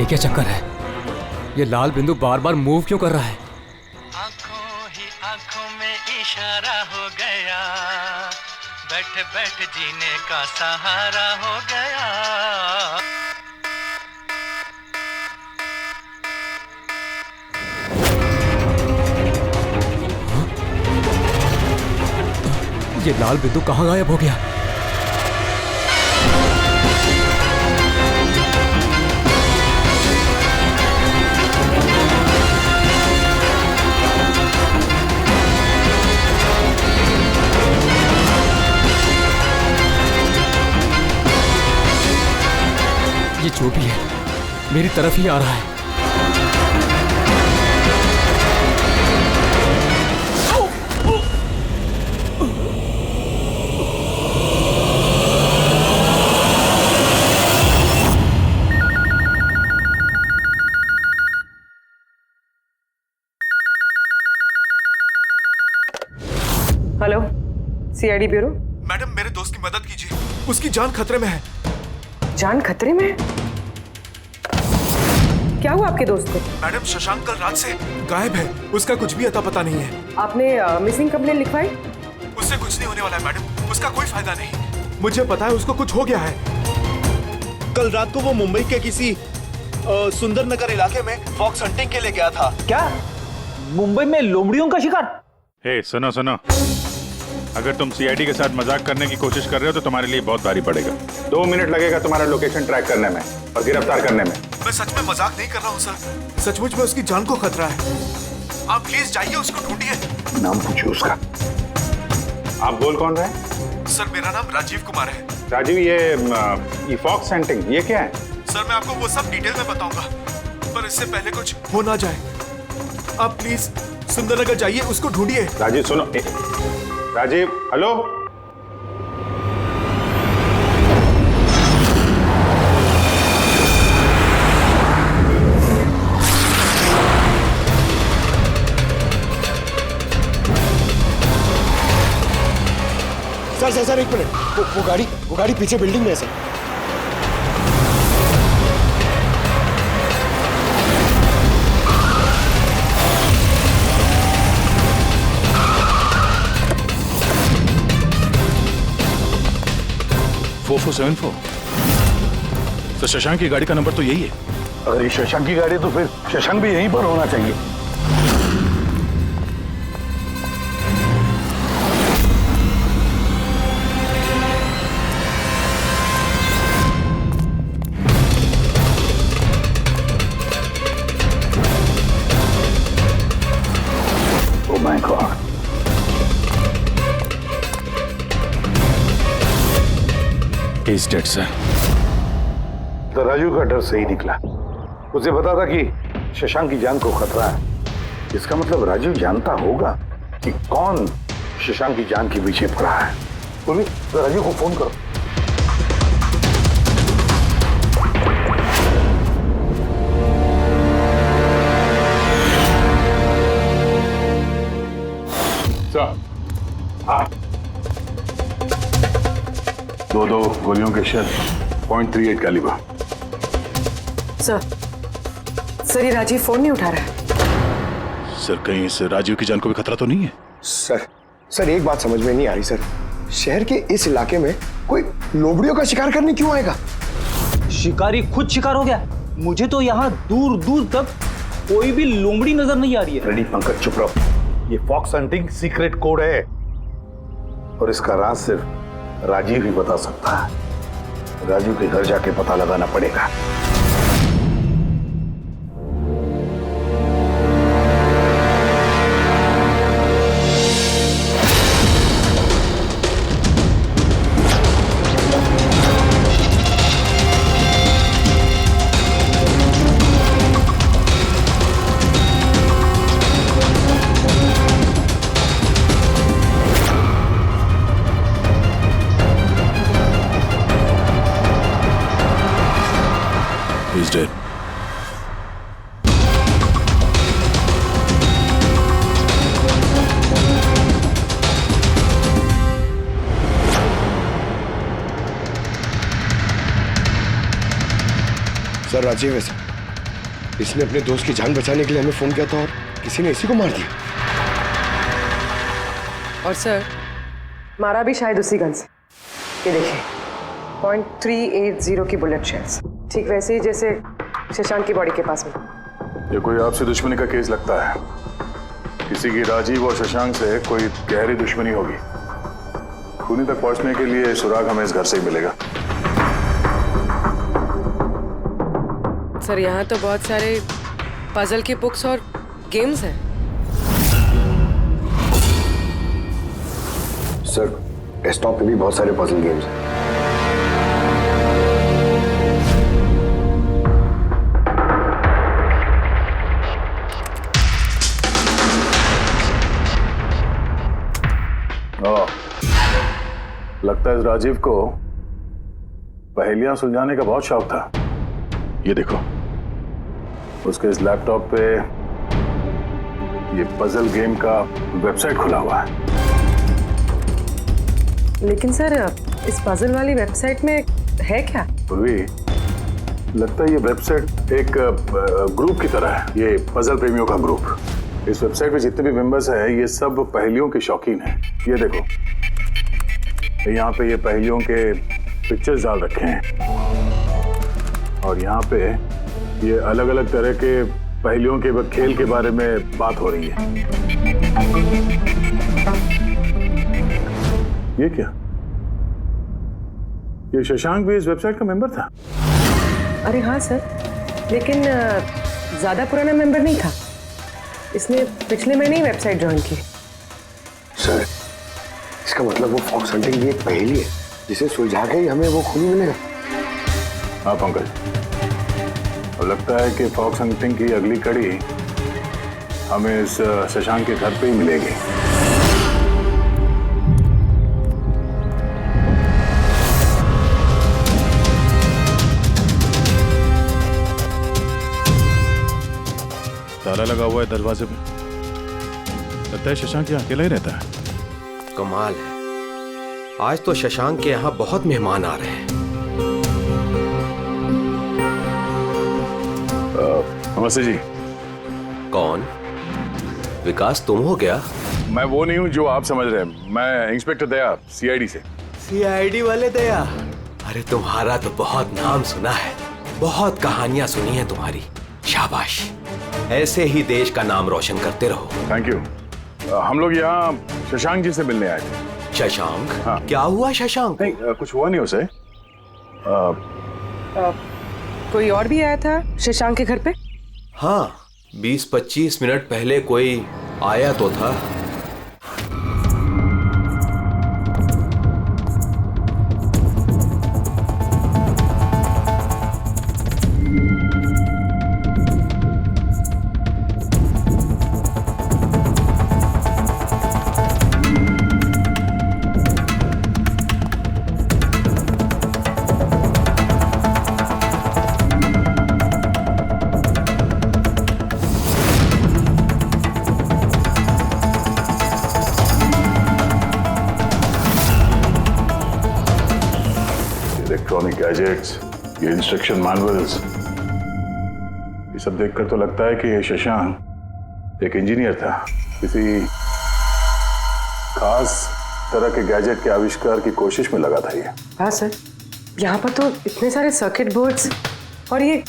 क्या चक्कर है? ये लाल बिंदु बार बार मूव क्यों कर रहा है? आंखों ही आंखों में इशारा हो गया, बैठ बैठ जीने का सहारा हो गया। ये लाल बिंदु कहाँ गायब हो गया? ये जो भी है मेरी तरफ ही आ रहा है। Hello, CID bureau. मैडम मेरे दोस्त की मदद कीजिए, उसकी जान खतरे में है। जान खतरे में है? क्या हुआ आपके दोस्त को? मैडम शशांक कल रात से गायब है, उसका कुछ भी अता पता नहीं है। आपने मिसिंग कंप्लेंट लिखवाई? उससे कुछ नहीं होने वाला है मैडम, उसका कोई फायदा नहीं। मुझे पता है उसको कुछ हो गया है। कल रात को वो मुंबई के किसी सुंदर नगर इलाके में फॉक्स हंटिंग के लिए गया था। क्या मुंबई में लोमड़ियों का शिकार? हे सुनो सुनो, अगर तुम सीआईडी के साथ मजाक करने की कोशिश कर रहे हो तो तुम्हारे लिए बहुत भारी पड़ेगा। 2 मिनट लगेगा तुम्हारा लोकेशन ट्रैक करने में और गिरफ्तार करने में। मैं सच में मजाक नहीं कर रहा हूँ सर, सचमुच में उसकी जान को खतरा है। आप प्लीज जाइए, उसको ढूंढिए। नाम पूछिए उसका। आप बोल कौन रहे हैं? सर मेरा नाम राजीव कुमार है। राजीव, ये फॉक्स हंटिंग ये क्या है? सर मैं आपको वो सब डिटेल में बताऊंगा, पर इससे पहले कुछ हो ना जाए। आप प्लीज सुंदरनगर जाइए, उसको ढूंढिए। राजीव सुनो, राजीव हेलो। सर 1 मिनट, वो गाड़ी पीछे बिल्डिंग में है सर। तो शशांक की गाड़ी का नंबर तो यही है। अगर ये शशांक की गाड़ी है तो फिर शशांक भी यहीं पर होना चाहिए। Oh my God, he is dead sir. तो राजू का डर सही निकला। उसे पता था कि शशांक की जान को खतरा है। इसका मतलब राजू जानता होगा कि कौन शशांक की जान के पीछे पड़ा है। बोली तो राजू को फोन करो। हाँ, 2 गोलियों के शेल, .38 कैलिबर। सर ये राजीव फोन नहीं उठा रहा है। सर कहीं इस राजीव की जान को भी खतरा तो नहीं है? सर एक बात समझ में नहीं आ रही सर, शहर के इस इलाके में कोई लोमड़ियों का शिकार करने क्यों आएगा? शिकारी खुद शिकार हो गया। मुझे तो यहाँ दूर दूर तक कोई भी लोमड़ी नजर नहीं आ रही है। रेडी पंकज, चुप रहो। ये फॉक्स हंटिंग सीक्रेट कोड है और इसका राज सिर्फ राजीव ही बता सकता है। राजीव के घर जाके पता लगाना पड़ेगा। He's dead. सर राजीव है सर। इसने अपने दोस्त की जान बचाने के लिए हमें फोन किया था और किसी ने इसी को मार दिया। और सर मारा भी शायद उसी गन से। ये देखिए .380 की बुलेट शेल्स, ठीक वैसे ही जैसे शशांक की बॉडी के पास में। ये कोई आपसे दुश्मनी का केस लगता है। किसी की राजीव और शशांक से कोई गहरी दुश्मनी होगी। खूनी तक पहुंचने के लिए सुराग हमें इस घर से ही मिलेगा। सर यहाँ तो बहुत सारे पजल की बुक्स और गेम्स हैं। सर डेस्कटॉप पे भी बहुत सारे पजल गेम्स हैं। लगता है इस राजीव को पहेलियां सुलझाने का बहुत शौक था। ये देखो, उसके इस लैपटॉप पे ये पजल गेम का वेबसाइट खुला हुआ है। लेकिन सर इस पजल वाली वेबसाइट में है क्या? पूर्वी, लगता है ये वेबसाइट एक ग्रुप की तरह है। ये पजल प्रेमियों का ग्रुप। इस वेबसाइट पे जितने भी मेंबर्स हैं ये सब पहेलियों के शौकीन हैं। ये देखो, यहाँ पे ये पहेलियों के पिक्चर्स डाल रखे हैं और यहाँ पे ये अलग अलग तरह के पहेलियों के खेल के बारे में बात हो रही है। ये क्या? ये शशांक भी इस वेबसाइट का मेंबर था? अरे हाँ सर, लेकिन ज्यादा पुराना मेंबर नहीं था। इसने पिछले महीने ही वेबसाइट ज्वाइन की। सर इसका मतलब वो फॉक्स हंटिंग भी एक पहेली है जिसे सुलझा के ही हमें वो खूनी मिलेगा। हाँ पंकज, और लगता है कि फॉक्स हंटिंग की अगली कड़ी हमें इस शशांक के घर पे ही मिलेगी। ताला लगा हुआ है दरवाजे पे। लगता है शशांक यहाँ अकेला ही रहता है। कमाल है, आज तो शशांक के यहाँ बहुत मेहमान आ रहे हैं। नमस्ते जी। कौन? विकास तुम हो क्या? मैं वो नहीं हूँ जो आप समझ रहे हैं। मैं इंस्पेक्टर दया, सीआईडी से। सीआईडी वाले दया? अरे तुम्हारा तो बहुत नाम सुना है, बहुत कहानियां सुनी है तुम्हारी। शाबाश, ऐसे ही देश का नाम रोशन करते रहो। Thank you. हम लोग यहाँ शशांक जी से मिलने आए थे। शशांक? हाँ। क्या हुआ शशांक? नहीं, कुछ हुआ नहीं उसे। कोई और भी आया था शशांक के घर पे? हाँ, 20-25 मिनट पहले कोई आया तो था। इलेक्ट्रॉनिक गैजेट्स, ये इंस्ट्रक्शन मैनुअल्स, ये सब देखकर तो लगता है कि ये शशांक एक इंजीनियर था। किसी खास तरह के गैजेट के आविष्कार की कोशिश में लगा था ये। हाँ सर, यहाँ पर तो इतने सारे सर्किट बोर्ड्स और ये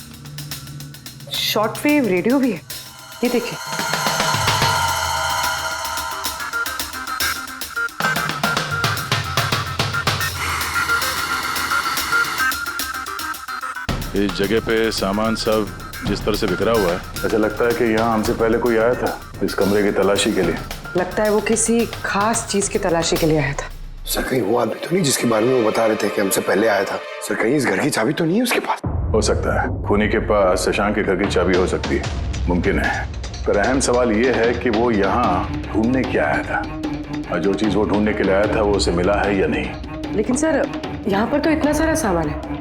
शॉर्ट वेव रेडियो भी है। ये देखिए। इस जगह पे सामान सब जिस तरह से बिखरा हुआ है, ऐसा लगता है कि यहाँ हमसे पहले कोई आया था इस कमरे की तलाशी के लिए। लगता है वो किसी खास चीज की तलाशी के लिए आया था। सर कहीं वो आदमी तो नहीं जिसके बारे में वो बता रहे थे कि हमसे पहले आया था? सर कहीं इस घर की चाबी तो नहीं है उसके पास? हो सकता है खूनी के पास शशांक के घर की चाबी हो सकती है, मुमकिन है। पर अहम सवाल ये है कि वो यहाँ ढूंढने क्या आया था, और जो चीज वो ढूंढने के लिए आया था वो उसे मिला है या नहीं। लेकिन सर यहाँ पर तो इतना सारा सामान है,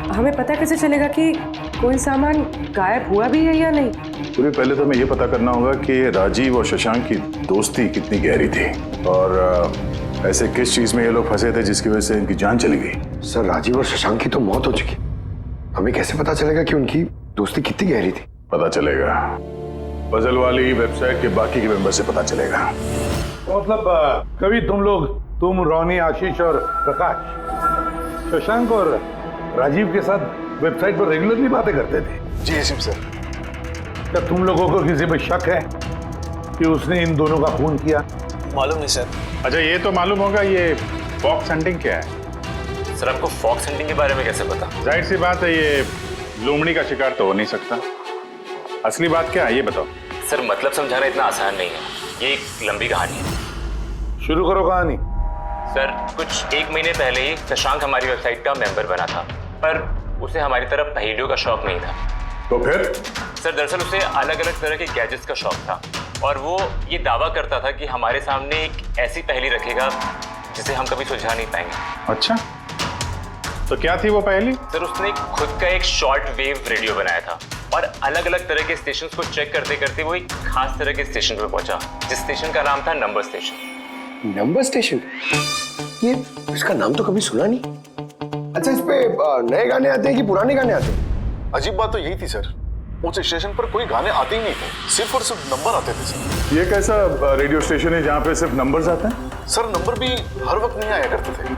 हमें पता कैसे चलेगा कि कोई सामान गायब हुआ भी है या नहीं? पूरी पहले तो हमें ये पता करना होगा कि राजीव और शशांक की दोस्ती कितनी गहरी थी और ऐसे किस चीज में ये लोग फंसे थे जिसकी वजह से इनकी जान चली गई। सर राजीव और शशांक की तो मौत हो चुकी, हमें कैसे पता चलेगा कि उनकी दोस्ती कितनी गहरी थी? पता चलेगा। पजल वाली वेबसाइट के बाकी के मेंबर से पता चलेगा। तो मतलब कभी तुम रोनी, आशीष और प्रकाश शशांक और राजीव के साथ वेबसाइट पर रेगुलरली बातें करते थे? जी एसएम सर। क्या तुम लोगों को किसी पे शक है कि उसने इन दोनों का खून किया? मालूम नहीं सर। अच्छा ये तो मालूम होगा, ये फॉक्स हंटिंग क्या है? सर आपको फॉक्स हंटिंग के बारे में कैसे पता? जाहिर सी बात है, ये लोमड़ी का शिकार तो हो नहीं सकता। असली बात क्या है ये बताओ। सर मतलब समझाना इतना आसान नहीं है, ये एक लंबी कहानी है। शुरू करो कहानी। सर कुछ 1 महीने पहले ही शशांक हमारी वेबसाइट का मेंबर बना था, पर उसे हमारी तरफ पहेलियों का शौक नहीं था। तो फिर? सर दरअसल उसे अलग अलग तरह के गैजेट्स का शौक था और वो ये दावा करता था कि हमारे सामने एक ऐसी पहेली रखेगा जिसे हम कभी सुलझा नहीं पाएंगे। अच्छा, तो क्या थी वो पहेली? सर उसने खुद का एक शॉर्ट वेव रेडियो बनाया था और अलग अलग तरह के स्टेशंस को चेक करते करते वो एक खास तरह के स्टेशन पे पहुंचा, जिस स्टेशन का नाम था नंबर स्टेशन। Number station? ये इसका नाम तो कभी सुना नहीं। अच्छा, इस पे नए गाने आते हैं कि पुराने गाने आते हैं? अजीब बात तो यही थी सर, उस स्टेशन पर कोई गाने आते ही नहीं थे, सिर्फ और सिर्फ नंबर आते थे सर। ये कैसा रेडियो स्टेशन है जहाँ पे सिर्फ नंबर्स आते हैं? सर नंबर भी हर वक्त नहीं आया करते थे,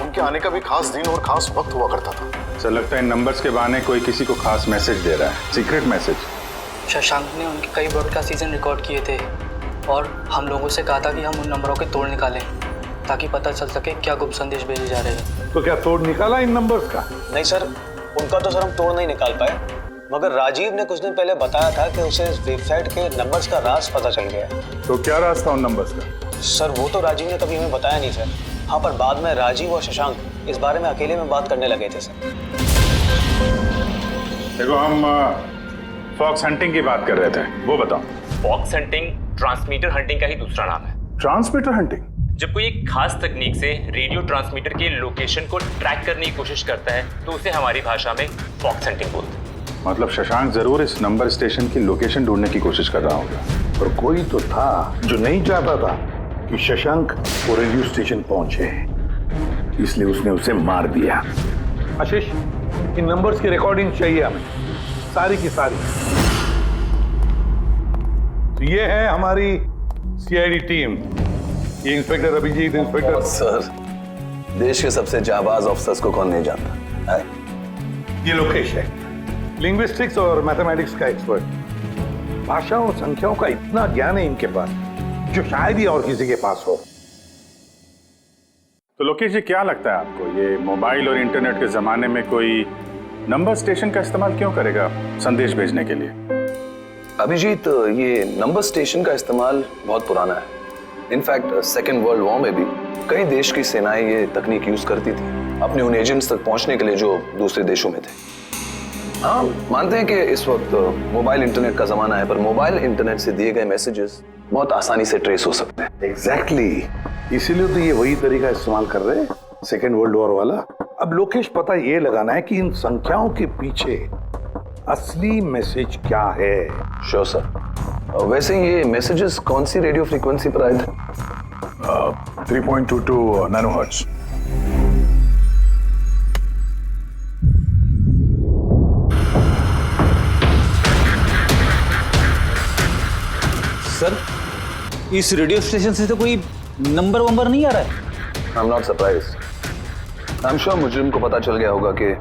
उनके आने का भी खास दिन और खास वक्त हुआ करता था। सर लगता है इन नंबर्स के बहाने कोई किसी को खास मैसेज दे रहा है, सीक्रेट मैसेज। शशांक ने उनके कई ब्रॉडकास्ट सीजन रिकॉर्ड किए थे और हम लोगों से कहा था कि हम उन नंबरों के तोड़ निकालें ताकि पता चल सके क्या गुप्त संदेश भेजे जा रहे हैं। तो क्या तोड़ निकाला इन नंबर्स का? नहीं सर, उनका तो सर हम तोड़ नहीं निकाल पाए, मगर राजीव ने कुछ दिन पहले बताया था कि उसे इस वेबसाइट के नंबर्स का राज पता चल गया। तो क्या राज था उन नंबर्स का? सर वो तो राजीव ने कभी हमें बताया नहीं सर। हाँ, पर बाद में राजीव और शशांक इस बारे में अकेले में बात करने लगे थे सर। देखो हम फॉक्स हंटिंग की बात कर रहे थे, वो बताओ। फॉक्स हंटिंग ट्रांसमीटर हंटिंग का ही दूसरा नाम है। Transmitter hunting? जब कोई एक खास तकनीक से रेडियो ट्रांसमीटर के लोकेशन को ट्रैक करने की कोशिश करता है तो उसे हमारी भाषा में फॉक्स हंटिंग बोलते हैं। मतलब शशांक जरूर इस नंबर स्टेशन की लोकेशन ढूंढने की कोशिश कर रहा होगा। और कोई तो था जो नहीं चाहता था कि शशांक वो रेडियो स्टेशन पहुंचे, इसलिए उसने उसे मार दिया। आशीष, इन नंबर्स की रिकॉर्डिंग चाहिए हमें, सारी की सारी। तो ये है हमारी सीआईडी टीम, ये इंस्पेक्टर अभिजीत, इंस्पेक्टर। सर देश के सबसे जाबाज ऑफिसर्स को कौन नहीं जानता है? ये लोकेश है, लिंग्विस्टिक्स और मैथमेटिक्स का एक्सपर्ट। भाषाओं और संख्याओं का इतना ज्ञान है इनके पास जो शायद ही और किसी के पास हो। तो लोकेश जी क्या लगता है आपको, ये मोबाइल और इंटरनेट के जमाने में कोई नंबर स्टेशन का इस्तेमाल क्यों करेगा संदेश भेजने के लिए? अभिजीत, ये नंबर स्टेशन का इस्तेमाल बहुत पुराना है। इनफैक्ट सेकेंड वर्ल्ड वॉर में भी कई देश की सेनाएं ये तकनीक यूज करती थी अपने उन एजेंट्स तक पहुंचने के लिए जो दूसरे देशों में थे। हाँ, मानते हैं कि इस वक्त मोबाइल इंटरनेट का जमाना है, पर मोबाइल इंटरनेट से दिए गए मैसेजेस बहुत आसानी से ट्रेस हो सकते हैं। एग्जैक्टली, इसीलिए तो ये वही तरीका इस्तेमाल कर रहे हैं, सेकेंड वर्ल्ड वॉर वाला। अब लोकेश पता ये लगाना है कि इन संख्याओं के पीछे असली मैसेज क्या है। Sure sir. वैसे ये मैसेजेस कौन सी रेडियो फ्रीक्वेंसी पर आए थे? 3.22 नैनोहर्ट्ज। सर इस रेडियो स्टेशन से तो कोई नंबर वंबर नहीं आ रहा है। I am not surprised. I am sure मुजरिम को पता चल गया होगा कि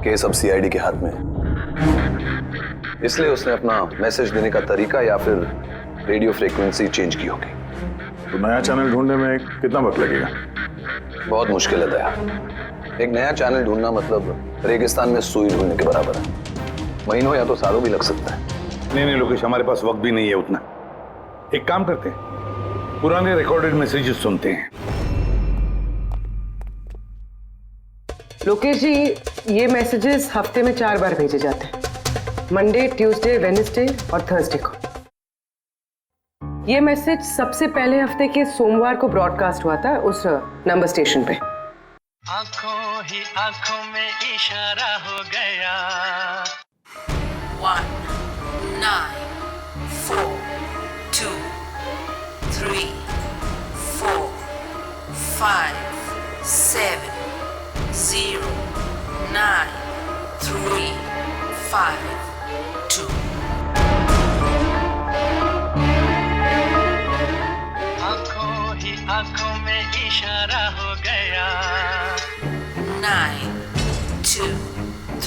केस अब सीआईडी के हाथ में है, इसलिए उसने अपना मैसेज देने का तरीका या फिर रेडियो फ्रीक्वेंसी चेंज की होगी। तो नया चैनल ढूंढने में कितना वक्त लगेगा? बहुत मुश्किल है दया। एक नया चैनल ढूंढना मतलब रेगिस्तान में सुई ढूंढने के बराबर है। महीनों या तो सालों भी लग सकता है। नहीं लोकेश, हमारे पास वक्त भी नहीं है उतना। एक काम करते हैं, पुराने रिकॉर्डेड मैसेजेस सुनते हैं। लोकेश जी, ये मैसेजेस हफ्ते में 4 बार भेजे जाते हैं, मंडे, ट्यूसडे, वेडनेसडे और थर्सडे को। ये मैसेज सबसे पहले हफ्ते के सोमवार को ब्रॉडकास्ट हुआ था उस नंबर स्टेशन पे। आंखों ही आंखों में इशारा हो गया। 1 9 4 2 3 4 5 7 0 9 3 5 2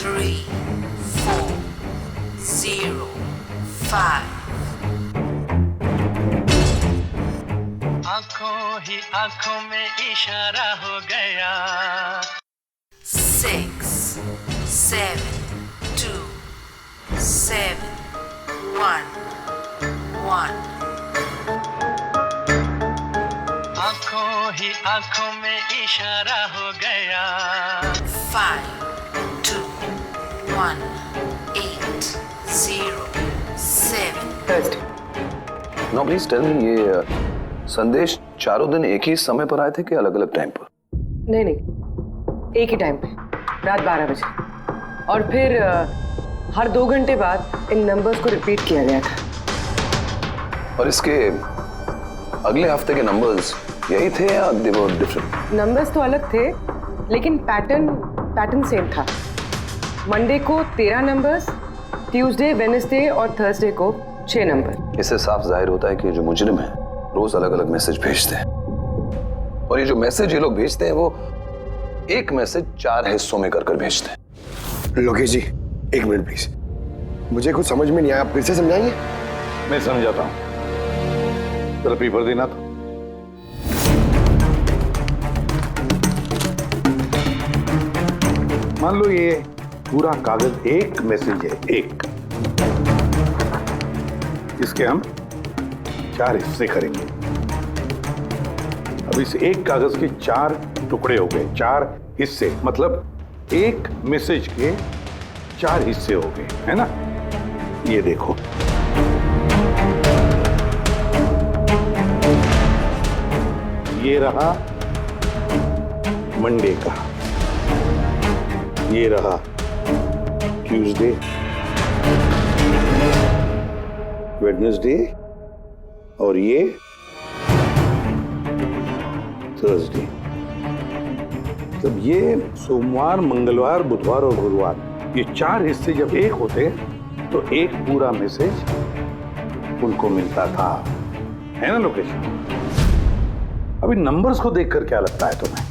3, 4, 0, 5. आंखों ही आंखों में इशारा हो गया 6, 7, 2, 7, 1, 1. आंखों ही आंखों में इशारा हो गया 5, 2, 1, 8, 0, 7. नो प्लीज टेल मी, ये संदेश चारों दिन एक ही समय पर आए थे कि अलग अलग टाइम पर? नहीं नहीं, एक ही टाइम पे, रात 12 बजे। और फिर हर 2 घंटे बाद इन नंबर्स को रिपीट किया गया था। और इसके अगले हफ्ते के नंबर्स यही थे या दे वर डिफरेंट? नंबर्स तो अलग थे, लेकिन पैटर्न सेम था। मंडे को 13 नंबर्स, ट्यूसडे, वेडनेसडे और थर्सडे को 6 नंबर। इससे साफ जाहिर होता है कि जो मुजरिम है रोज अलग अलग मैसेज भेजते हैं, और ये जो मैसेज ये लोग भेजते हैं वो एक मैसेज 4 हिस्सों में कर भेजते हैं। लोकेश जी, 1 मिनट प्लीज, मुझे कुछ समझ में नहीं आया, आप फिर से समझाएंगे? मैं समझाता हूं, जरा पेपर देना तो। मान लो ये पूरा कागज एक मैसेज है, एक। इसके हम 4 हिस्से करेंगे। अब इस एक कागज के 4 टुकड़े हो गए, 4 हिस्से, मतलब एक मैसेज के 4 हिस्से हो गए, है ना? ये देखो, ये रहा मंडे का, ये रहा ट्यूसडे, वेडनेसडे और ये थर्सडे। तब ये सोमवार, मंगलवार, बुधवार और गुरुवार, ये 4 हिस्से जब एक होते तो एक पूरा मैसेज उनको मिलता था, है ना लोकेश? अभी नंबर्स को देखकर क्या लगता है तुम्हें,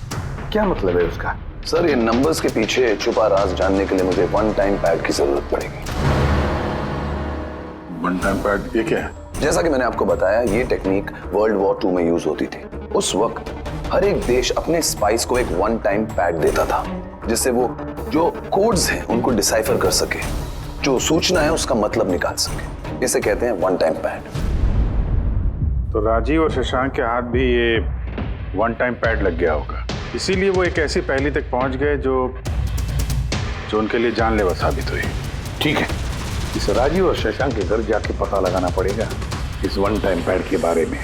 क्या मतलब है उसका? सर, ये नंबर्स के पीछे छुपा राज जानने के लिए मुझे वन टाइम पैड की जरूरत पड़ेगी। वन टाइम पैड ये क्या है? जैसा कि मैंने आपको बताया, ये टेक्निक वर्ल्ड वॉर 2 में यूज होती थी। उस वक्त हर एक देश अपने स्पाइस को एक वन टाइम पैड देता था, जिससे वो जो कोड्स हैं उनको डिसाइफर कर सके, जो सूचना है उसका मतलब निकाल सके। इसे कहते हैं वन टाइम पैड। तो राजीव और शशांक के हाथ भी ये वन टाइम पैड लग गया होगा, इसीलिए वो एक ऐसी पहेली तक पहुंच गए जो उनके लिए जानलेवा साबित हुई। ठीक है, इस राजीव और शशांक के घर जाके पता लगाना पड़ेगा इस वन टाइम पैड के बारे में।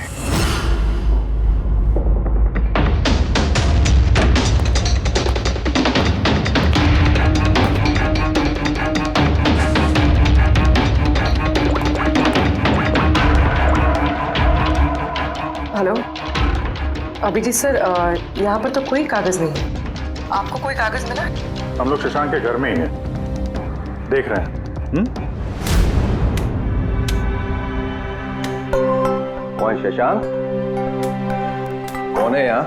हेलो अभिजीत सर, यहाँ पर तो कोई कागज नहीं है। आपको कोई कागज मिला? हम लोग शशांक के घर में ही हैं, देख रहे हैं। कौन शशांक? कौन है यहाँ?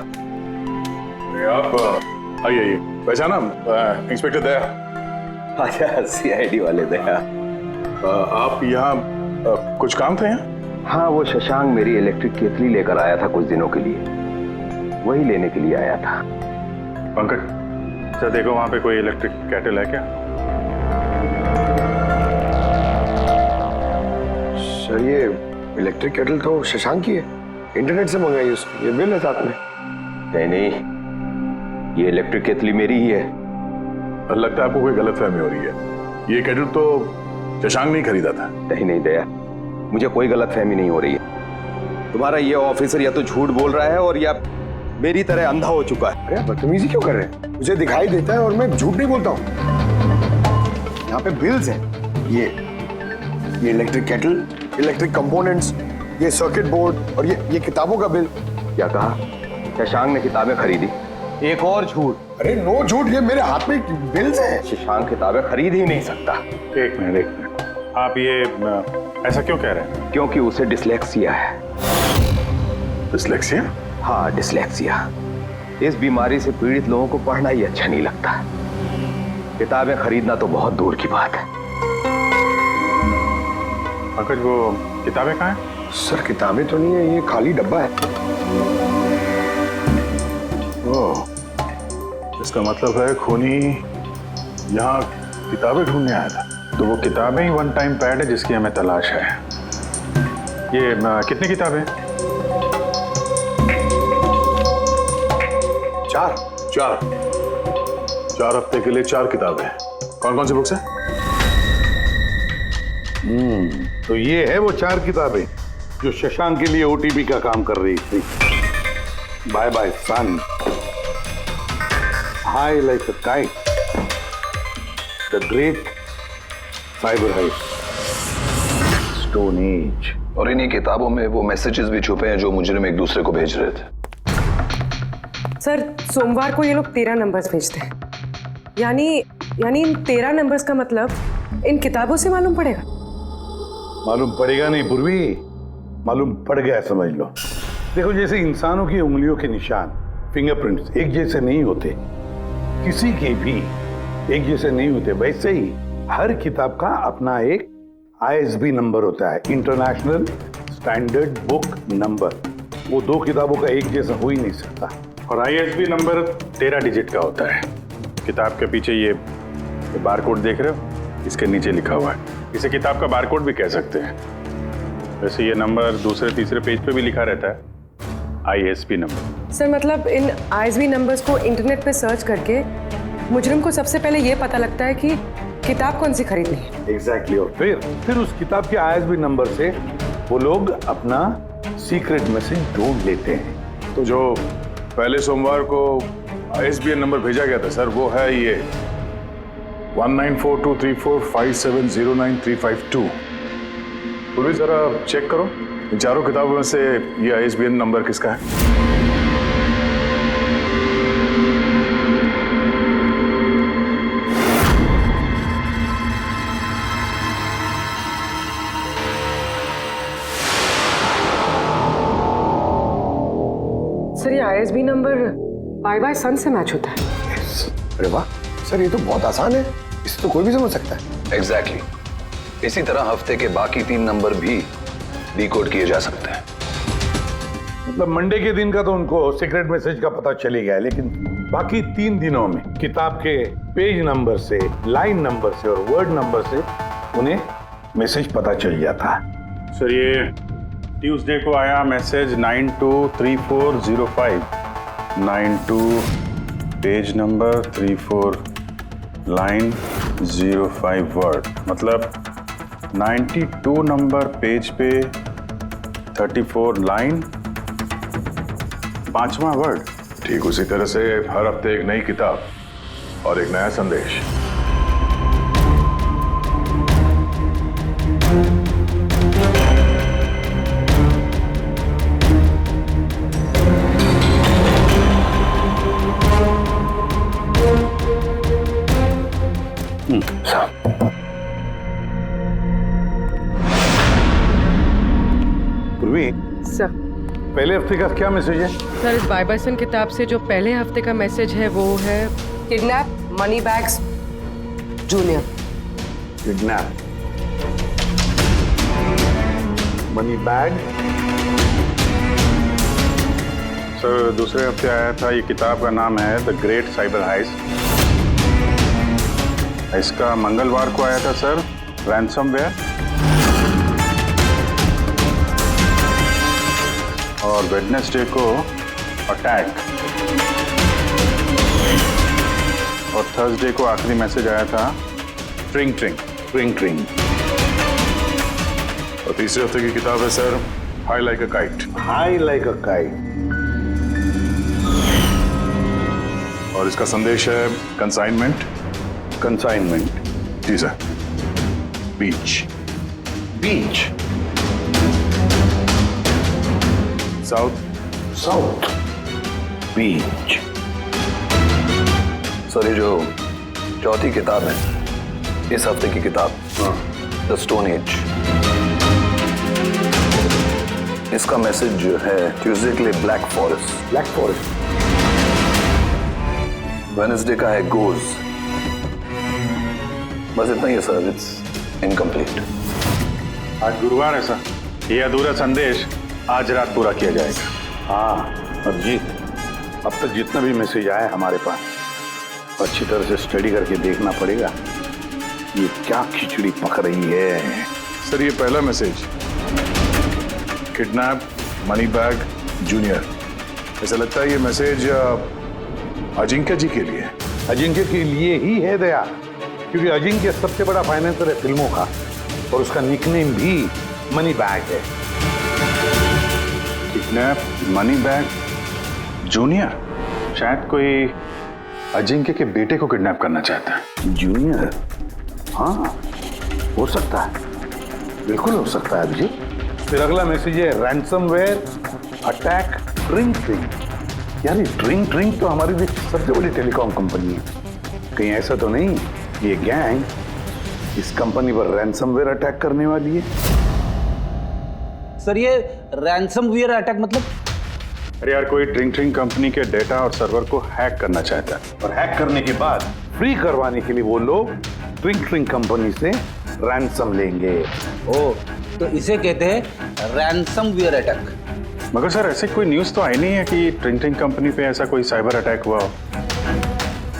आप आइए, पहचाना? इंस्पेक्टर दया। अच्छा, सीआईडी वाले दया। आप यहाँ कुछ काम था यहाँ? हाँ, वो शशांक मेरी इलेक्ट्रिक केतली लेकर आया था कुछ दिनों के लिए, वही लेने के लिए आया था। पंकज, सर देखो वहाँ पे कोई इलेक्ट्रिक केटल है क्या? सर, ये इलेक्ट्रिक केटल तो शशांक की है, इंटरनेट से मंगाई उसकी, ये बिल है साथ में। नहीं, ये इलेक्ट्रिक केतली मेरी ही है। लगता है आपको कोई गलतफहमी हो रही है। ये केटल तो शशांक नहीं खरीदा था। नहीं दया, मुझे कोई गलतफहमी नहीं हो रही है। तुम्हारा ये ऑफिसर या तो झूठ बोल रहा है और या मेरी तरह अंधा हो चुका है। अरे बदतमीजी क्यों कर रहे हैं? मुझे दिखाई देता है और मैं झूठ नहीं बोलता हूँ। यहाँ पे बिल्स हैं, ये इलेक्ट्रिक केटल, इलेक्ट्रिक कंपोनेंट्स, ये सर्किट बोर्ड और ये किताबों का बिल। क्या कहा? शशांक ने किताबें खरीदी? एक और झूठ। अरे नो झूठ, ये मेरे हाथ में बिल्स हैं। शशांक किताबें खरीद ही नहीं सकता। एक मिनट, आप ये ऐसा क्यों कह रहे हैं? क्योंकि उसे डिसलेक्सिया है। डिसलेक्सिया? हाँ, डिसलेक्सिया। इस बीमारी से पीड़ित लोगों को पढ़ना ही अच्छा नहीं लगता। किताबें खरीदना तो बहुत दूर की बात है। पंकज वो किताबें कहाँ हैं? सर किताबें तो नहीं है, ये खाली डब्बा है। ओह, इसका मतलब है खूनी यहाँ किताबें ढूंढने आया था। तो वो किताबें ही वन टाइम पैड है जिसकी हमें तलाश है। ये कितनी किताबें? चार हफ्ते के लिए 4 किताबें। कौन कौन सी बुक्स है? तो ये है वो 4 किताबें जो शशांक के लिए ओटीपी का काम कर रही थी। Bye bye son, high like a kite, the great cyber heist, stone age. और इन्हीं किताबों में वो मैसेजेस भी छुपे हैं जो मुजरिम एक दूसरे को भेज रहे थे। सर सोमवार को ये लोग 13 नंबर्स भेजते हैं, यानी इन 13 नंबर्स का मतलब इन किताबों से मालूम पड़ेगा। मालूम पड़ेगा नहीं पूर्वी, मालूम पड़ गया समझ लो। देखो जैसे इंसानों की उंगलियों के निशान, फिंगरप्रिंट्स एक जैसे नहीं होते, किसी के भी एक जैसे नहीं होते, वैसे ही हर किताब का अपना एक ISB नंबर होता है, इंटरनेशनल स्टैंडर्ड बुक नंबर। वो 2 किताबों का एक जैसा हो ही नहीं सकता। और ISB नंबर 13 डिजिट का होता है। किताब के पीछे ये बारकोड देख रहे हो, इसके नीचे लिखा हुआ है। इसे किताब का बारकोड भी कह सकते हैं। वैसे ये नंबर दूसरे तीसरे पेज पे भी लिखा रहता है, ISB नंबर। सर मतलब इन ISB नंबर्स को इंटरनेट पे सर्च करके मुजरिम को सबसे पहले ये पता लगता है कि किताब कौन सी खरीदनी है। एग्जैक्टली। और फिर उस किताब के ISB नंबर से वो लोग अपना सीक्रेट मैसेज ढूंढ लेते हैं। तो जो पहले सोमवार को ISBN नंबर भेजा गया था सर, वो है ये 19423457099352। पूरी जरा चेक करो इन चारों किताबों में से ये ISBN नंबर किसका है। सर ये ISB नंबर बाय सन से मैच होता है। अरे वाह सर, ये तो बहुत आसान है, इसे तो कोई भी समझ सकता है। एग्जैक्टली। इसी तरह हफ्ते के बाकी 3 नंबर भी डिकोड किए जा सकते हैं। मतलब मंडे के दिन का तो उनको सीक्रेट मैसेज का पता चली गया, लेकिन बाकी 3 दिनों में किताब के पेज नंबर से, लाइन नंबर से और वर्ड नंबर से उन्हें मैसेज पता चल जाता है। सर ये ट्यूसडे को आया message 923405, 92 page number 34 line 05 word, मतलब 92 नंबर पेज पे 34 लाइन 5वां वर्ड। ठीक उसी तरह से हर हफ्ते एक नई किताब और एक नया संदेश। सर पहले हफ्ते का क्या मैसेज है? सर इस बाय सन किताब से जो पहले हफ्ते का मैसेज है वो है kidnap money bags junior. Kidnap money bag. Sir दूसरे हफ्ते आया था, ये किताब का नाम है द ग्रेट साइबर हाइस्ट। इसका मंगलवार को आया था सर रैंसमवेयर, और वेडनेसडे को अटैक, और थर्सडे को आखिरी मैसेज आया था ट्रिंग ट्रिंग ट्रिंग ट्रिंग। और तीसरे हफ्ते की किताब है sir high like a kite. High like a kite. और इसका संदेश है कंसाइनमेंट। कंसाइनमेंट जी सर। बीच बीच साउथ बीच। सर ये जो चौथी किताब है, इस हफ्ते की किताब द स्टोन एज, इसका मैसेज जो है ट्यूसडे के लिए black forest. Black forest. Wednesday का है गोज, बस इतना ही है सर, इट्स इनकम्प्लीट। आज गुरुवार है सर, ये अधूरा संदेश आज रात पूरा किया जाएगा। हाँ अभिजीत, अब तक जितना भी मैसेज आया है हमारे पास, अच्छी तरह से स्टडी करके देखना पड़ेगा ये क्या खिचड़ी पक रही है। सर ये पहला message, kidnap money bag junior. ऐसा लगता है ये मैसेज अजिंक्य जी के लिए। अजिंक्य के लिए ही है दया, क्योंकि अजिंक्य सबसे बड़ा फाइनेंसर है फिल्मों का और उसका निकनेम भी मनी बैग है। किडनैप मनी बैग जूनियर, शायद कोई अजिंक्य के बेटे को किडनैप करना चाहता है। जूनियर? हाँ हो सकता है, बिल्कुल हो सकता है अभिजीत। फिर अगला मैसेज है रैंसमवेयर अटैक ड्रिंक ड्रिंक। यार ड्रिंक ड्रिंक तो हमारी देश की सबसे बड़ी टेलीकॉम कंपनी है, कहीं ऐसा तो नहीं ये गैंग इस कंपनी पर रैंसमवेयर अटैक करने वाली है? सर ये रैंसमवेयर अटैक मतलब? अरे यार कोई ड्रिंक ड्रिंक कंपनी के डेटा और सर्वर को हैक करना चाहता है, और हैक करने के बाद फ्री करवाने के लिए वो लोग ड्रिंक ड्रिंक कंपनी से रैंसम लेंगे। ओ, तो इसे कहते हैं रैंसमवेयर अटैक। मगर सर ऐसे कोई न्यूज़ तो आई नहीं है कि ड्रिंक ड्रिंक कंपनी पे ऐसा कोई साइबर अटैक हुआ हो।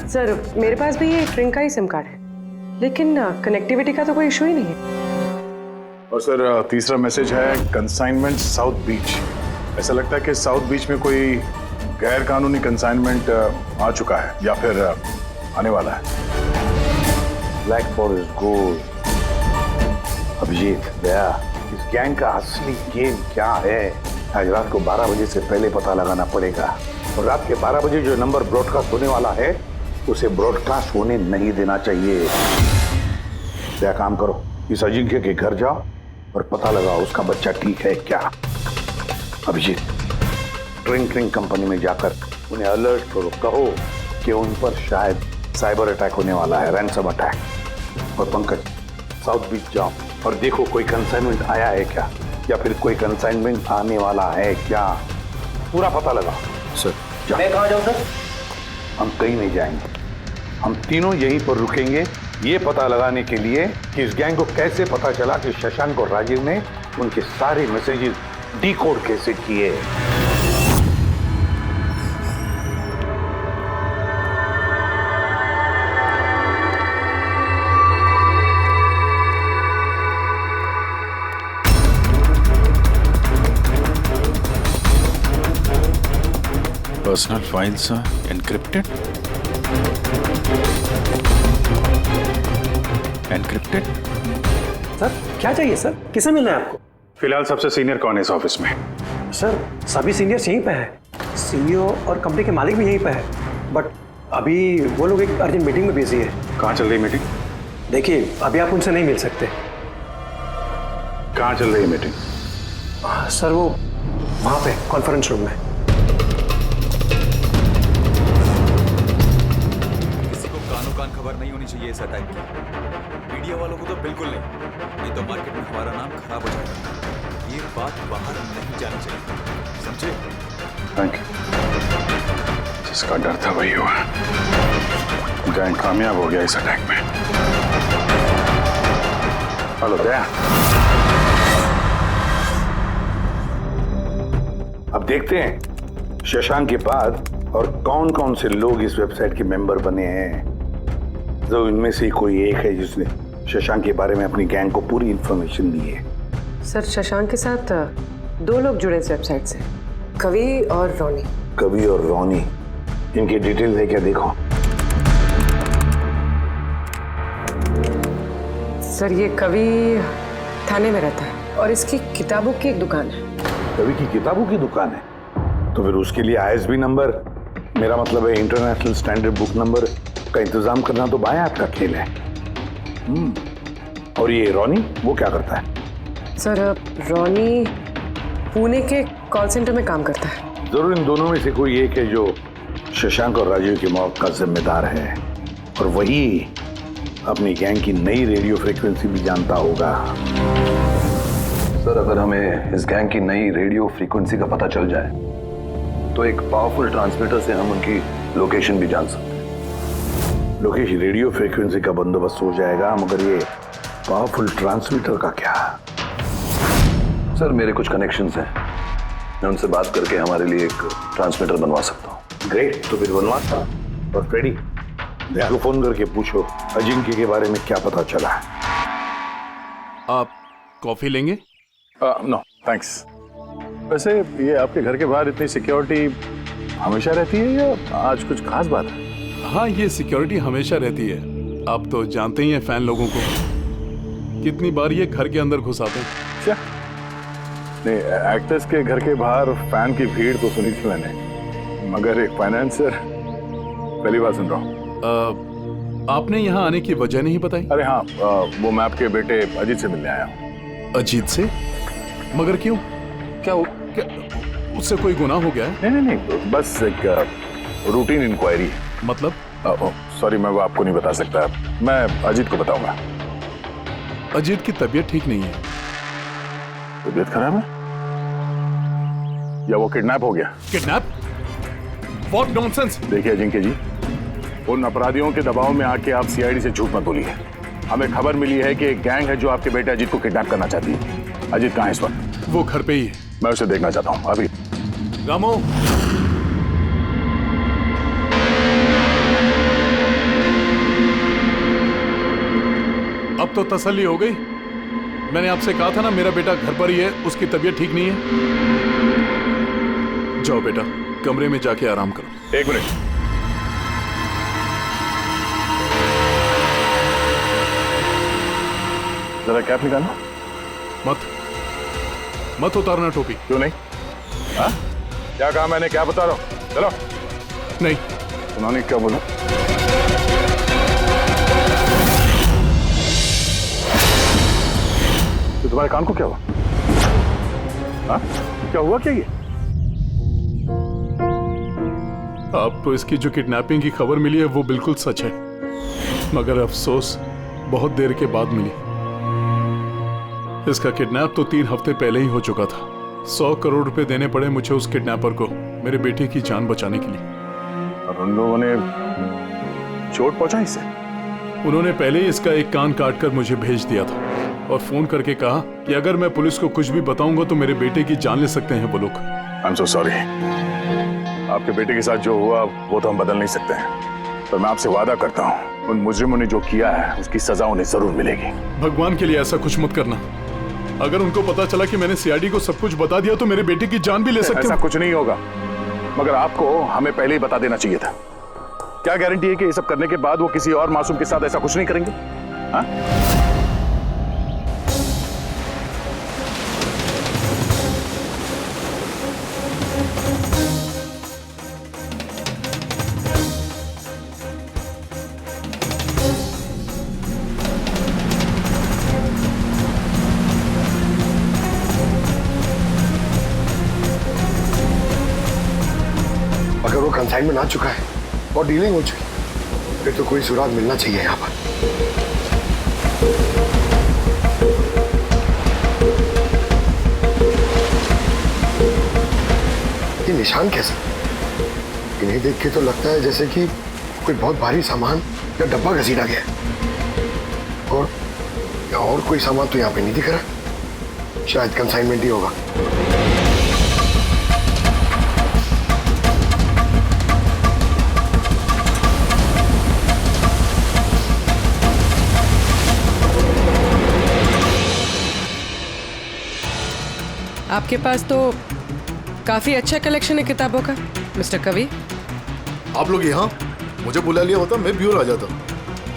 सर मेरे पास भी ये ड्रिंक का ही सिम कार्ड है, लेकिन कनेक्टिविटी का तो कोई इशू ही नहीं है। और सर तीसरा मैसेज है कंसाइनमेंट साउथ बीच। ऐसा लगता है कि साउथ बीच में कोई गैर कानूनी कंसाइनमेंट आ चुका है या फिर आने वाला है। Black forest gold. Abhijeet Daya, इस गैंग का असली गेम क्या है आज रात को 12 बजे से पहले पता लगाना पड़ेगा, और रात के 12 बजे जो नंबर ब्रॉडकास्ट होने वाला है उसे ब्रॉडकास्ट होने नहीं देना चाहिए। क्या काम करो, इस अजिंक्य के घर जाओ और पता लगाओ उसका बच्चा ठीक है क्या। अभिजीत ड्रिंक ड्रिंक कंपनी में जाकर उन्हें अलर्ट करो, कहो कि उन पर शायद साइबर अटैक होने वाला है, रैंसम अटैक। और पंकज साउथ बीच जाओ और देखो कोई कंसाइनमेंट आया है क्या, या फिर कोई कंसाइनमेंट आने वाला है क्या, पूरा पता लगाओ। सर मैं कहाँ जाऊँ सर? हम कहीं नहीं जाएंगे, हम तीनों यहीं पर रुकेंगे ये पता लगाने के लिए कि इस गैंग को कैसे पता चला कि शशांक और राजीव ने उनके सारे मैसेजेस डिकोड कैसे किए। Personal files encrypted. Encrypted? Sir क्या चाहिए सर, किसे मिलना है आपको? फिलहाल सबसे सीनियर कौन है इस ऑफिस में? सर सभी सीनियर्स यहीं पे है, सीईओ और कंपनी के मालिक भी यहीं पे है, बट अभी वो लोग एक अर्जेंट मीटिंग में बिजी है। कहाँ चल रही मीटिंग? देखिए अभी आप उनसे नहीं मिल सकते। कहाँ चल रही है मीटिंग? सर वो वहाँ पे कॉन्फ्रेंस रूम में। कान खबर नहीं होनी चाहिए इस अटैक की। मीडिया वालों को तो बिल्कुल नहीं तो मार्केट में हमारा नाम खराब हो जाएगा। ये बात बाहर नहीं जानी चाहिए, समझे? Thank you. जिसका डर था वही हुआ, गैंग कामयाब हो गया इस अटैक में। हेलो दया, अब देखते हैं शशांक के बाद और कौन कौन से लोग इस वेबसाइट के मेंबर बने हैं। जो इनमें से कोई एक है जिसने शशांक के बारे में अपनी गैंग को पूरी इंफॉर्मेशन दी है। सर शशांक के साथ 2 लोग जुड़े इस वेबसाइट से, कवि और रोनी। कवि और रोनी, इनकी डिटेल है क्या? देखो सर ये कवि थाने में रहता है और इसकी किताबों की एक दुकान है। कवि की किताबों की दुकान है तो फिर उसके लिए ISB नंबर, मेरा मतलब है इंटरनेशनल स्टैंडर्ड बुक नंबर का इंतजाम करना तो बाएं हाथ का खेल है। और ये रोनी वो क्या करता है? सर रोनी पुणे के कॉल सेंटर में काम करता है। जरूर इन दोनों में से कोई एक है जो शशांक और राजीव की मौत का जिम्मेदार है, और वही अपनी गैंग की नई रेडियो फ्रीक्वेंसी भी जानता होगा। सर अगर हमें इस गैंग की नई रेडियो फ्रीक्वेंसी का पता चल जाए तो एक पावरफुल ट्रांसमीटर से हम उनकी लोकेशन भी जान सकते हैं। लोकेश, रेडियो फ्रीक्वेंसी का बंदोबस्त हो जाएगा, मगर ये पावरफुल ट्रांसमीटर का क्या? सर मेरे कुछ कनेक्शंस हैं, मैं उनसे बात करके हमारे लिए एक ट्रांसमीटर बनवा सकता हूँ। ग्रेट, तो फिर बनवाता। और फ्रेडी, देखो फोन करके पूछो अजिंक्य के बारे में क्या पता चला है। आप कॉफी लेंगे? No thanks. वैसे ये आपके घर के बाहर इतनी सिक्योरिटी हमेशा रहती है या आज कुछ खास बात है? हाँ, ये सिक्योरिटी हमेशा रहती है। आप तो जानते ही हैं फैन लोगों को, कितनी बार ये घर के अंदर घुस आते हैं। क्या नहीं, एक्टर्स के घर के बाहर फैन की भीड़ तो सुनी थी मैंने, मगर एक फाइनेंसर पहली बार सुन रहा हूँ। आपने यहाँ आने की वजह नहीं बताई? अरे हाँ, वो मैं आपके बेटे अजीत से मिलने आया हूँ। अजीत से? मगर क्यों? क्या उससे कोई गुनाह हो गया है? नहीं, बस एक रूटीन इंक्वायरी। मतलब? सॉरी, मैं वो आपको नहीं बता सकता, मैं अजीत को बताऊंगा। अजीत की तबीयत ठीक नहीं है। तबीयत खराब है या वो किडनैप हो गया? किडनैप? What nonsense! देखिए अजिंक्य जी, उन अपराधियों के दबाव में आके आप सीआईडी से झूठ मत बोलिए। हमें खबर मिली है कि एक गैंग है जो आपके बेटे अजीत को किडनैप करना चाहती है। अजीत कहाँ है इस वक्त? वो घर पे ही है। मैं उसे देखना चाहता हूँ अभी। रामो, अब तो तसल्ली हो गई। मैंने आपसे कहा था ना मेरा बेटा घर पर ही है, उसकी तबीयत ठीक नहीं है। जाओ बेटा, कमरे में जाके आराम करो। एक मिनट, जरा कैप निकालना। मत उतारना टोपी। क्यों नहीं? हाँ? क्या कहा मैंने? क्या बता रहा हूं? चलो। नहीं। उन्होंने क्या बोला? तो तुम्हारे कान को क्या हुआ? हाँ? क्या हुआ क्या ये? आपको इसकी जो किडनैपिंग की खबर मिली है वो बिल्कुल सच है, मगर अफसोस बहुत देर के बाद मिली। इसका किडनैप तो 3 हफ्ते पहले ही हो चुका था। 100 करोड़ रुपए देने पड़े मुझे उस किडनैपर को मेरे बेटे की जान बचाने के लिए। और उन लोगों ने चोट पहुंचाई इसे? उन्होंने पहले ही इसका एक कान काट कर मुझे भेज दिया था और फोन करके कहा कि अगर मैं पुलिस को कुछ भी बताऊंगा तो मेरे बेटे की जान ले सकते हैं वो लोग। I am so sorry. आपके बेटे के साथ जो हुआ वो तो हम बदल नहीं सकते हैं, पर मैं आपसे वादा करता हूँ उन मुजरिमों ने जो किया है उसकी सजा उन्हें जरूर मिलेगी। भगवान के लिए ऐसा कुछ मत करना। अगर उनको पता चला कि मैंने सीआईडी को सब कुछ बता दिया तो मेरे बेटे की जान भी ले सकते हैं। ऐसा कुछ नहीं होगा, मगर आपको हमें पहले ही बता देना चाहिए था। क्या गारंटी है कि ये सब करने के बाद वो किसी और मासूम के साथ ऐसा कुछ नहीं करेंगे? हाँ? अगर वो कंसाइनमेंट आ चुका है और डीलिंग हो चुकी, फिर तो कोई सुराग मिलना चाहिए यहाँ पर। ये निशान कैसे? इन्हें देख के तो लगता है जैसे कि कोई बहुत भारी सामान या डब्बा घसीटा गया है। और कोई सामान तो यहाँ पे नहीं दिख रहा। शायद कंसाइनमेंट ही होगा। आपके पास तो काफी अच्छा कलेक्शन है किताबों का मिस्टर कवि। आप लोग यहाँ मुझे बुला लिया होता मैं भी और आ जाता।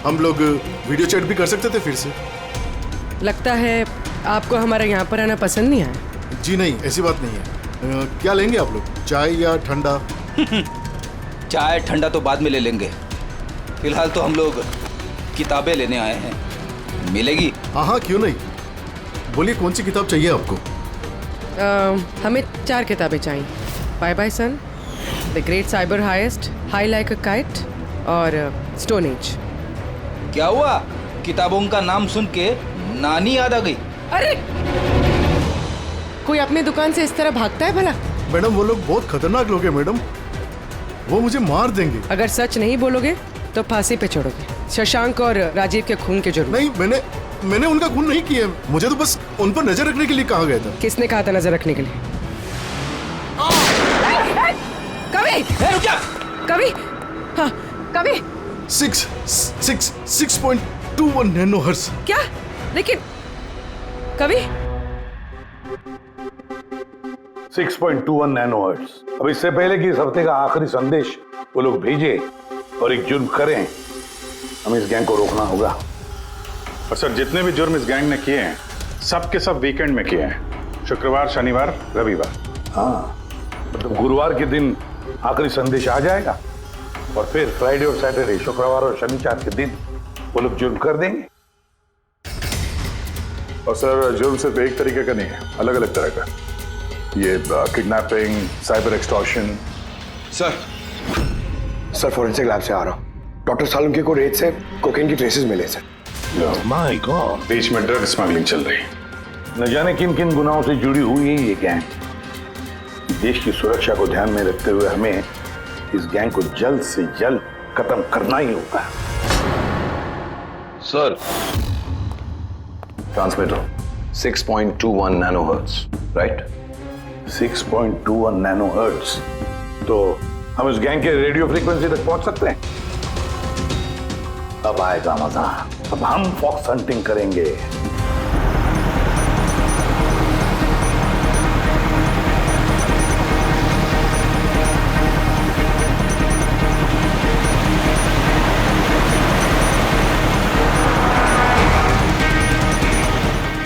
हम लोग वीडियो चैट भी कर सकते थे फिर से। लगता है आपको हमारे यहाँ पर आना पसंद नहीं आया। जी नहीं, ऐसी बात नहीं है। क्या लेंगे आप लोग, चाय या ठंडा? चाय ठंडा तो बाद में ले लेंगे, फिलहाल तो हम लोग किताबें लेने आए हैं। मिलेगी? हाँ, क्यों नहीं। बोलिए कौन सी किताब चाहिए आपको? हमें 4 किताबें चाहिए। Bye bye son, the great cyber heist, high like a kite और स्टोन एज। क्या हुआ? किताबों का नाम सुन के नानी याद आ गई? अरे कोई अपने दुकान से इस तरह भागता है भला? मैडम वो लोग बहुत खतरनाक लोग हैं मैडम, वो मुझे मार देंगे। अगर सच नहीं बोलोगे तो फांसी पे चढ़ोगे। शशांक और राजीव के खून के जरूर। नहीं, मैंने उनका खून नहीं किया, मुझे तो बस उन पर नजर रखने के लिए कहा गया था। किसने कहा था नजर रखने के लिए? कवि! रुक जा! कवि! हाँ, कवि! 6.21 नैनोहर्ट्ज। क्या? लेकिन कवि 6.21 नैनोहर्ट्ज। अब इससे पहले कि इस हफ्ते का आखिरी संदेश वो लोग भेजे और एक जुर्म करें, हमें इस गैंग को रोकना होगा। और सर, जितने भी जुर्म इस गैंग ने किए हैं सब के सब वीकेंड में किए हैं, शुक्रवार, शनिवार, रविवार। हाँ, मतलब गुरुवार के दिन आखिरी संदेश आ जाएगा और फिर फ्राइडे और सैटरडे, शुक्रवार और शनिवार के दिन वो लोग जुर्म कर देंगे। और सर, जुर्म सिर्फ एक तरीके का नहीं है, अलग अलग तरह का। ये kidnapping, cyber extortion. Sir forensic lab से आ रहा हूँ। डॉक्टर सालुंके को रेत से कोकेन की ट्रेसेस मिले सर। माय गॉड, बीच में ड्रग स्मगलिंग चल रही। न जाने किन किन गुनाहों से जुड़ी हुई है ये गैंग। देश की सुरक्षा को ध्यान में रखते हुए हमें इस गैंग को जल्द से जल्द खत्म करना ही होगा। Sir, transmitter 6.21 nanohertz, right? 6.21 nanohertz. तो हम इस गैंग के रेडियो फ्रीक्वेंसी तक पहुंच सकते हैं। अब आएगा मजा, अब हम फॉक्स हंटिंग करेंगे।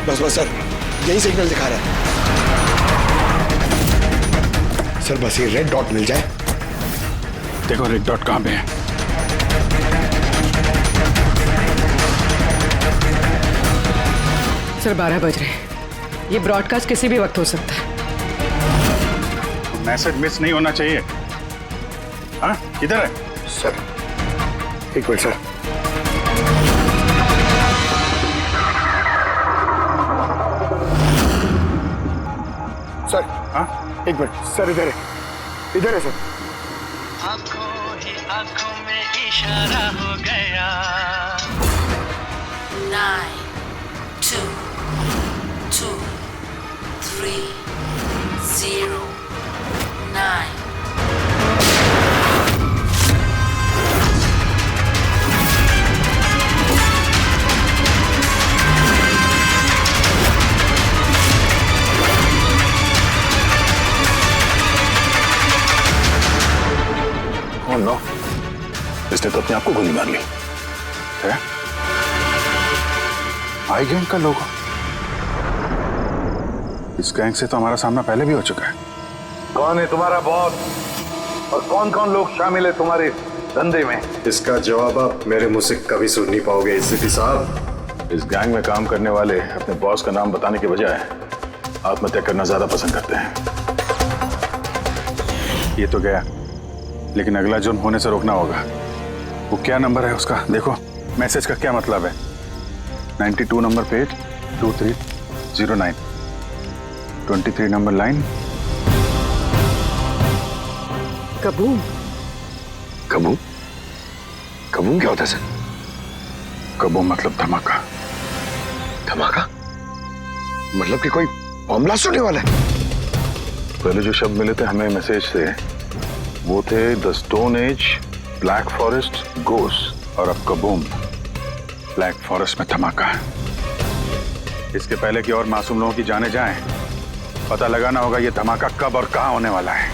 बस सर, यही सिग्नल दिखा रहा है सर। बस ये रेड डॉट मिल जाए। देखो रेड डॉट कहां पे है। सर 12 बज रहे हैं। ये ब्रॉडकास्ट किसी भी वक्त हो सकता है। मैसेज मिस नहीं होना चाहिए। हाँ, किधर है सर? एक मिनट सर। सर, हाँ, एक मिनट सर, इधर है सर। आंखों ही आंखों में इशारा हो गया। 9 2 2 3 0 9 नो, इसने तो अपने आप को गोली मार ली है। आई गैंग का लोगो। इस गैंग से तो हमारा सामना पहले भी हो चुका है। कौन है तुम्हारा बॉस और कौन कौन लोग शामिल है तुम्हारे धंधे में? इसका जवाब आप मेरे मुंह से कभी सुन नहीं पाओगे एसीपी साहब। इस गैंग में काम करने वाले अपने बॉस का नाम बताने के बजाय आत्महत्या करना ज्यादा पसंद करते हैं। ये तो गया, लेकिन अगला जुर्म होने से रोकना होगा। वो क्या नंबर है उसका देखो। मैसेज का क्या मतलब है? 92 number page 2309 23 number line. Kaboom. Kaboom? Kaboom क्या होता है सर? कबूम मतलब धमाका। धमाका मतलब कि कोई बम ब्लास्ट होने वाला है? पहले जो शब्द मिले थे हमें मैसेज से वो थे the stone age, black forest, ghost, और अब कबूम, ब्लैक फॉरेस्ट में धमाका। इसके पहले कि और मासूम लोगों की जाने जाएं, पता लगाना होगा ये धमाका कब और कहां होने वाला है।